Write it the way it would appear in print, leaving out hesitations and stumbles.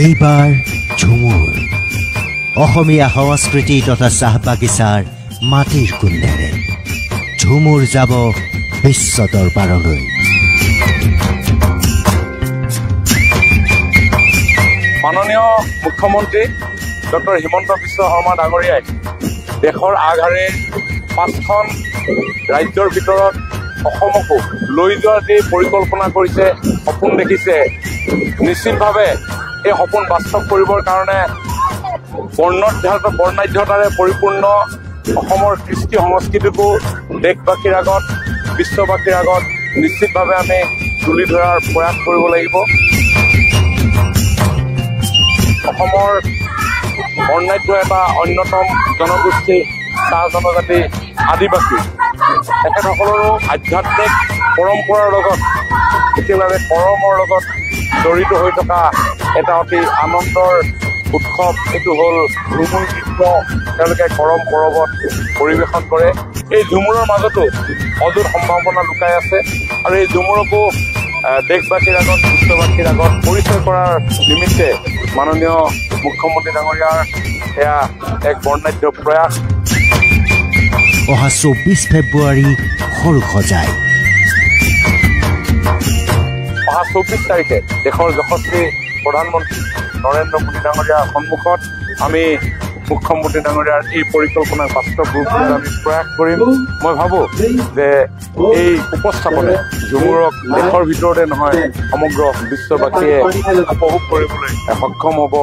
এইবাৰ ঝুমুৰ অসমীয়া সংস্কৃতি তথা চাহ বাগিচাৰ মাটিৰ কুণ্ডেৰে ঝুমুৰ যাব বিশ্ব দৰবাৰলৈ। মাননীয় মুখ্যমন্ত্ৰী ডক্টৰ হিমন্ত বিশ্ব শৰ্মা ডাঙৰীয়াই দেশৰ আগশাৰীৰ 5খন ৰাজ্যৰ ভিতৰত অসমকো লৈ যোৱাৰ যি পৰিকল্পনা কৰিছে, সপোন দেখিছে, নিশ্চিতভাৱে এই সপোন বাস্তৱ কৰিবৰ কাৰণে বৰ্ণাঢ্যতাৰে পৰিপূৰ্ণ অসমৰ কৃষ্টি সংস্কৃতিকো দেশবাসীৰ আগত, বিশ্ববাসীৰ আগত নিশ্চিতভাৱে আমি তুলি ধৰাৰ প্ৰয়াস কৰিব লাগিব। অসমৰ বৰ্ণাঢ্য এটা অন্যতম জনগোষ্ঠী চাহ জনজাতি আদিবাসী, তেখেতসকলৰো আধ্যাত্মিক পৰম্পৰাৰ লগত বিশেষভাৱে কৰমৰ লগত জড়িত হৈ থকা এটা অতি আনন্দৰ উৎসৱ। এইটো হ'ল ঝুমুৰ নৃত্য। তেওঁলোকে কৰম পৰৱত পৰিৱেশন কৰে। এই ঝুমুৰৰ মাজতো অজুত সম্ভাৱনা লুকাই আছে আৰু এই ঝুমুৰকো দেশবাসীৰ আগত, বিশ্ববাসীৰ আগত পৰিচয় কৰাৰ নিমিত্তে মাননীয় মুখ্যমন্ত্ৰী ডাঙৰীয়াৰ এয়া এক বৰ্ণাঢ্য প্ৰয়াস। অহা 24 ফেব্ৰুৱাৰী সৰুসজাই। অহা 24 তাৰিখে দেশৰ যশস্বী প্ৰধানমন্ত্ৰী নৰেন্দ্ৰ মোদী ডাঙৰীয়াৰ সন্মুখত আমি মুখ্যমন্ত্ৰী ডাঙৰীয়াৰ এই পৰিকল্পনাৰ বাস্তৱ ৰূপ দিবলৈ আমি প্ৰয়াস কৰিম। মই ভাবোঁ যে এই উপস্থাপনে ঝুমুৰক দেশৰ ভিতৰতে নহয় সমগ্ৰ বিশ্ববাসীয়ে উপভোগ কৰিবলৈ সক্ষম হ'ব।